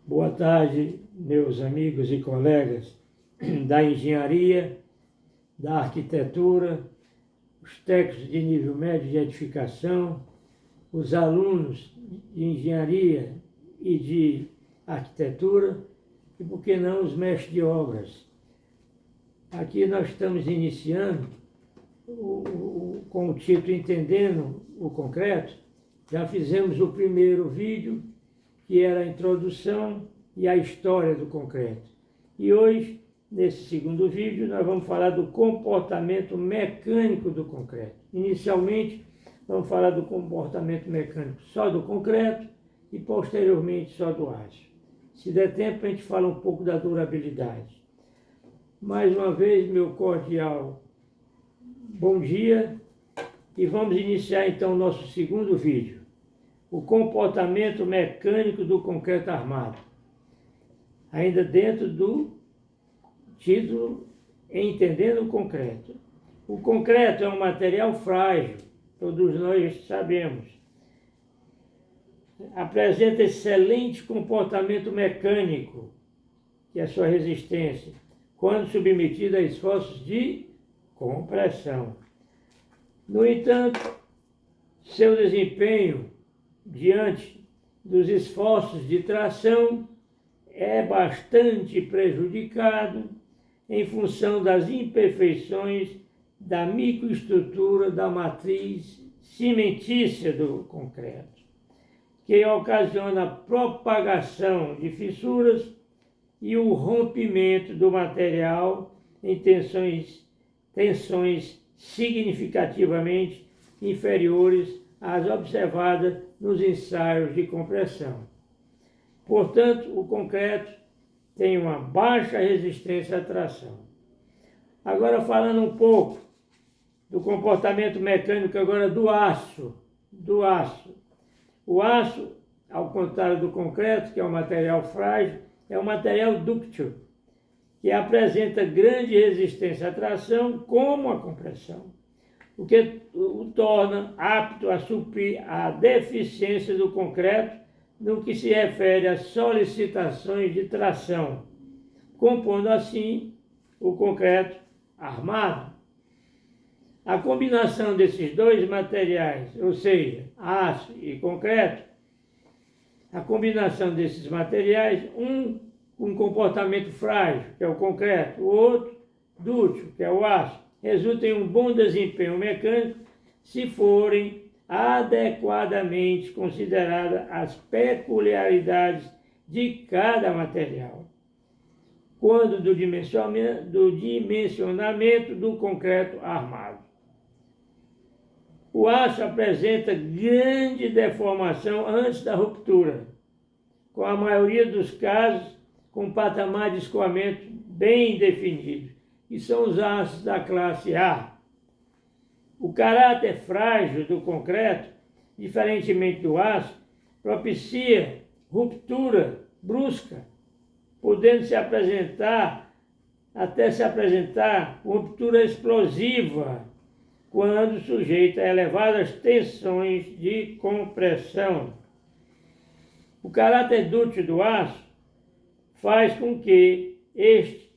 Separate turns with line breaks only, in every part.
Boa tarde, meus amigos e colegas da engenharia, da arquitetura, os técnicos de nível médio de edificação, os alunos de engenharia e de arquitetura e, por que não, os mestres de obras. Aqui nós estamos iniciando com o título Entendendo o Concreto. Já fizemos o primeiro vídeo, que era a introdução e a história do concreto. E hoje, nesse segundo vídeo, nós vamos falar do comportamento mecânico do concreto. Inicialmente, vamos falar do comportamento mecânico só do concreto e, posteriormente, só do aço. Se der tempo, a gente fala um pouco da durabilidade. Mais uma vez, meu cordial bom dia, e vamos iniciar então o nosso segundo vídeo. O comportamento mecânico do concreto armado. Ainda dentro do título Entendendo o Concreto. O concreto é um material frágil, todos nós sabemos. Apresenta excelente comportamento mecânico, que é a sua resistência, quando submetido a esforços de compressão. No entanto, seu desempenho diante dos esforços de tração é bastante prejudicado em função das imperfeições da microestrutura da matriz cimentícia do concreto, que ocasiona a propagação de fissuras e o rompimento do material em tensões significativamente inferiores às observadas nos ensaios de compressão. Portanto, o concreto tem uma baixa resistência à tração. Agora, falando um pouco do comportamento mecânico agora do aço. O aço, ao contrário do concreto, que é um material frágil, é um material dúctil, que apresenta grande resistência à tração como a compressão, o que o torna apto a suprir a deficiência do concreto no que se refere às solicitações de tração, compondo assim o concreto armado. A combinação desses dois materiais, ou seja, aço e concreto, a combinação desses materiais, um com comportamento frágil, que é o concreto, o outro dúctil, que é o aço, resulta em um bom desempenho mecânico se forem adequadamente consideradas as peculiaridades de cada material, quando do dimensionamento do concreto armado. O aço apresenta grande deformação antes da ruptura, com a maioria dos casos com patamar de escoamento bem definido, que são os aços da classe A. O caráter frágil do concreto, diferentemente do aço, propicia ruptura brusca, podendo se apresentar ruptura explosiva, quando sujeita a elevadas tensões de compressão. O caráter dúctil do aço faz com que este,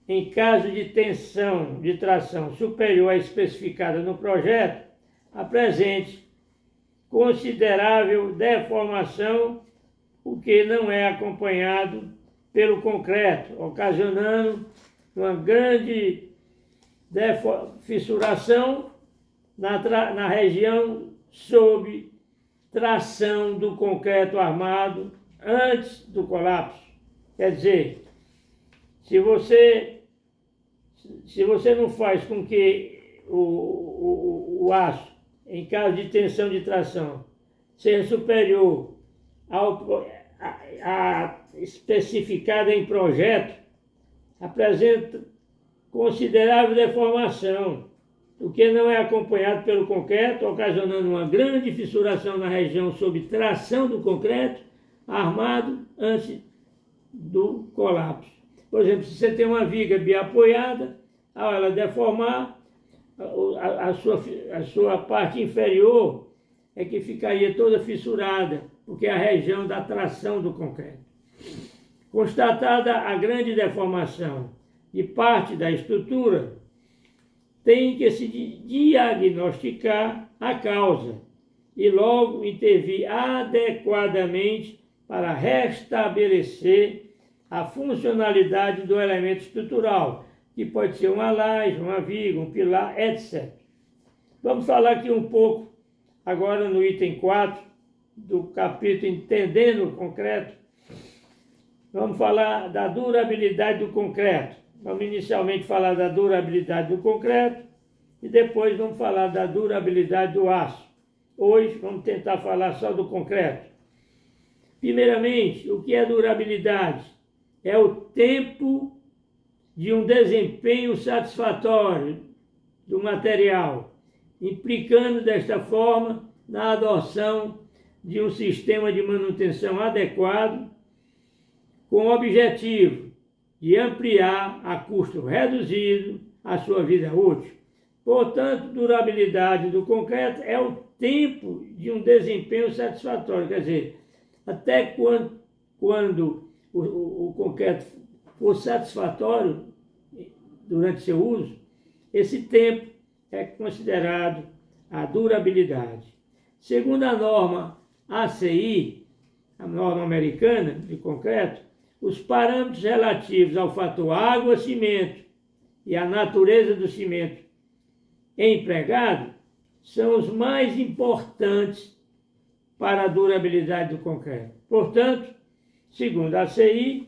em caso de tensão de tração superior à especificada no projeto, apresente considerável deformação, o que não é acompanhado pelo concreto, ocasionando uma grande fissuração na região sob tração do concreto armado antes do colapso. Quer dizer, se você não faz com que o aço, em caso de tensão de tração, seja superior à especificada em projeto, apresenta considerável deformação, o que não é acompanhado pelo concreto, ocasionando uma grande fissuração na região sob tração do concreto armado antes do colapso. Por exemplo, se você tem uma viga biapoiada, ao ela deformar, a sua parte inferior é que ficaria toda fissurada, porque é a região da tração do concreto. Constatada a grande deformação de parte da estrutura, tem que se diagnosticar a causa e logo intervir adequadamente para restabelecer a funcionalidade do elemento estrutural, que pode ser uma laje, uma viga, um pilar, etc. Vamos falar aqui um pouco, agora no item 4 do capítulo Entendendo o Concreto. Vamos falar da durabilidade do concreto. Vamos inicialmente falar da durabilidade do concreto e depois vamos falar da durabilidade do aço. Hoje vamos tentar falar só do concreto. Primeiramente, o que é durabilidade? É o tempo de um desempenho satisfatório do material, implicando desta forma na adoção de um sistema de manutenção adequado com o objetivo de ampliar a custo reduzido a sua vida útil. Portanto, durabilidade do concreto é o tempo de um desempenho satisfatório, quer dizer, até quando o concreto for satisfatório durante seu uso, esse tempo é considerado a durabilidade. Segundo a norma ACI, a norma americana de concreto, os parâmetros relativos ao fator água-cimento e à natureza do cimento empregado são os mais importantes para a durabilidade do concreto. Portanto, segundo a ACI,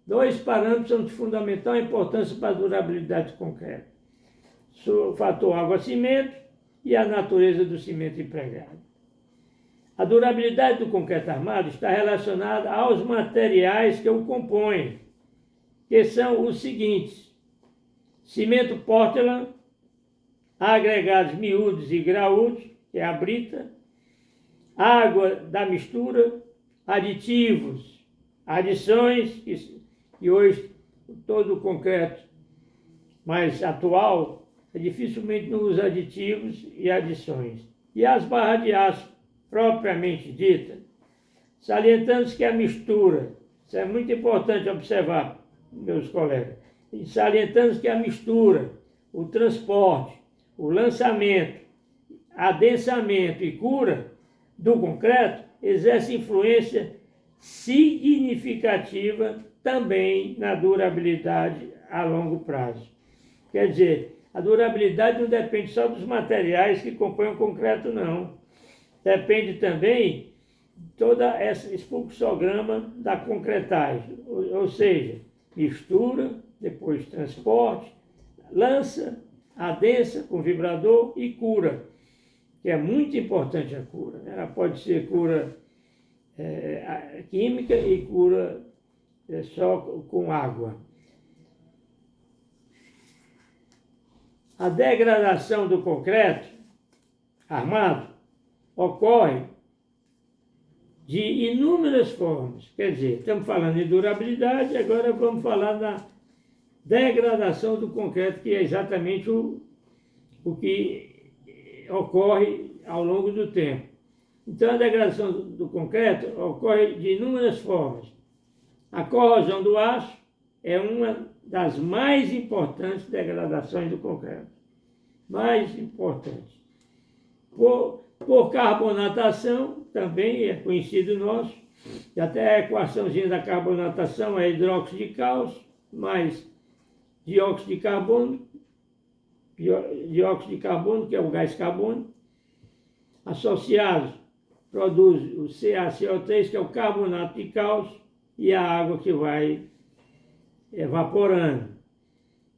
2 parâmetros são de fundamental importância para a durabilidade do concreto: o fator água-cimento e a natureza do cimento empregado. A durabilidade do concreto armado está relacionada aos materiais que o compõem, que são os seguintes: cimento Portland, agregados miúdos e graúdos, que é a brita, água da mistura, aditivos, adições, que hoje todo o concreto mais atual dificilmente não usa aditivos e adições, e as barras de aço propriamente dita, salientando-se que a mistura, isso é muito importante observar, meus colegas, salientando-se que a mistura, o transporte, o lançamento, adensamento e cura do concreto exerce influência significativa também na durabilidade a longo prazo. Quer dizer, a durabilidade não depende só dos materiais que compõem o concreto, não. Depende também de toda esse fluxograma da concretagem, ou seja, mistura, depois transporte, lança, adensa com vibrador e cura, que é muito importante a cura. Ela pode ser cura química e cura só com água. A degradação do concreto armado ocorre de inúmeras formas. Quer dizer, estamos falando de durabilidade, agora vamos falar da degradação do concreto, que é exatamente o que ocorre ao longo do tempo. Então, a degradação do concreto ocorre de inúmeras formas. A corrosão do aço é uma das mais importantes degradações do concreto. Mais importante. Por carbonatação, também é conhecido nosso, e até a equaçãozinha da carbonatação é hidróxido de cálcio mais dióxido de carbono, que é o gás carbônico, associados, produz o CaCO3, que é o carbonato de cálcio, e a água que vai evaporando.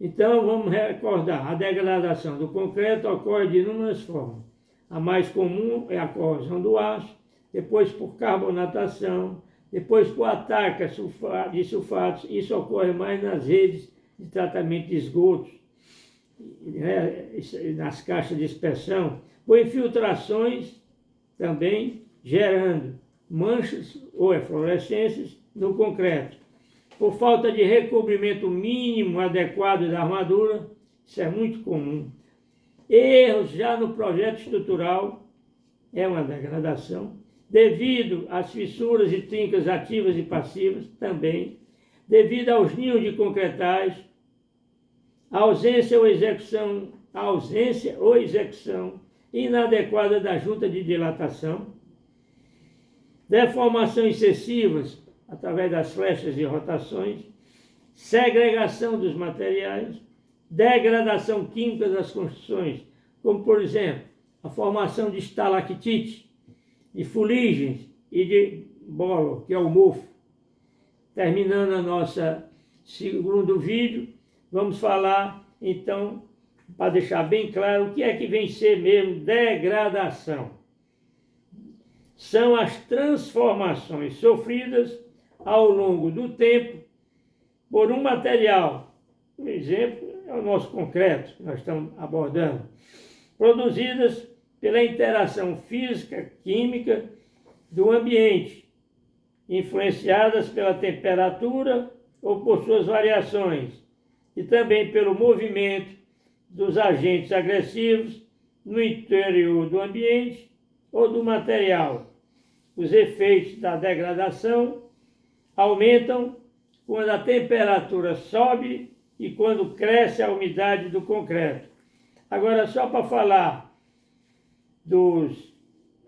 Então, vamos recordar, a degradação do concreto ocorre de inúmeras formas. A mais comum é a corrosão do aço, depois por carbonatação, depois por ataque de sulfatos. Isso ocorre mais nas redes de tratamento de esgotos, nas caixas de dispersão, por infiltrações também, gerando manchas ou eflorescências no concreto. Por falta de recobrimento mínimo adequado da armadura, isso é muito comum. Erros já no projeto estrutural, é uma degradação, devido às fissuras e trincas ativas e passivas, também. devido aos ninhos de concretais, ausência ou execução inadequada da junta de dilatação, deformação excessivas através das flechas e rotações, segregação dos materiais, degradação química das construções, como por exemplo, a formação de estalactite, de fuligens e de bolo, que é o mofo. Terminando a nossa segundo vídeo, vamos falar então, para deixar bem claro, o que é que vem ser mesmo degradação. São as transformações sofridas ao longo do tempo por um material. Um exemplo é o nosso concreto, que nós estamos abordando, produzidas pela interação física, química do ambiente, influenciadas pela temperatura ou por suas variações, e também pelo movimento dos agentes agressivos no interior do ambiente ou do material. Os efeitos da degradação aumentam quando a temperatura sobe e quando cresce a umidade do concreto. Agora, só para falar dos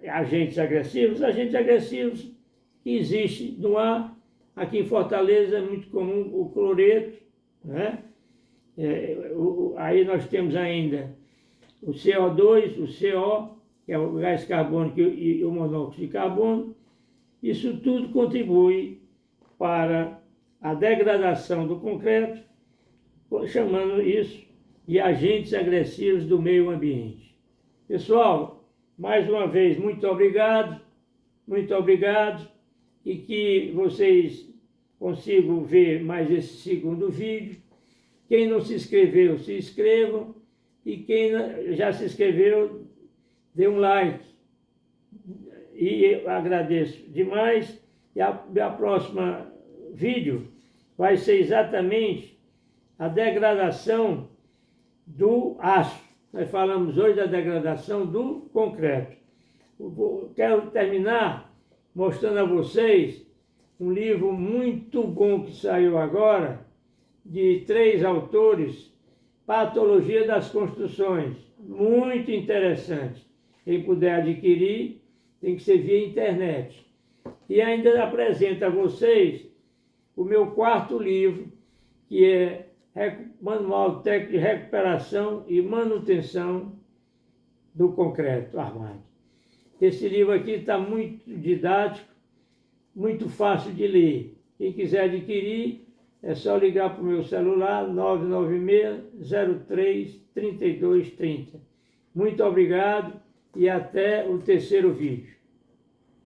agentes agressivos que existem no ar. Aqui em Fortaleza é muito comum o cloreto, né? Aí nós temos ainda o CO2, o CO, que é o gás carbônico e o monóxido de carbono. Isso tudo contribui para a degradação do concreto, chamando isso de agentes agressivos do meio ambiente. Pessoal, mais uma vez, muito obrigado, e que vocês consigam ver mais esse segundo vídeo. Quem não se inscreveu, se inscrevam, e quem já se inscreveu, dê um like. E eu agradeço demais. E a próxima vídeo vai ser exatamente a degradação do aço. Nós falamos hoje da degradação do concreto. Quero terminar mostrando a vocês um livro muito bom que saiu agora, de 3 autores, Patologia das Construções. Muito interessante. Quem puder adquirir, tem que ser via internet. E ainda apresento a vocês o meu 4º livro, que é Manual Técnico de Recuperação e Manutenção do Concreto Armado. Esse livro aqui está muito didático, muito fácil de ler. Quem quiser adquirir, é só ligar para o meu celular, 996-03-3230. Muito obrigado e até o terceiro vídeo.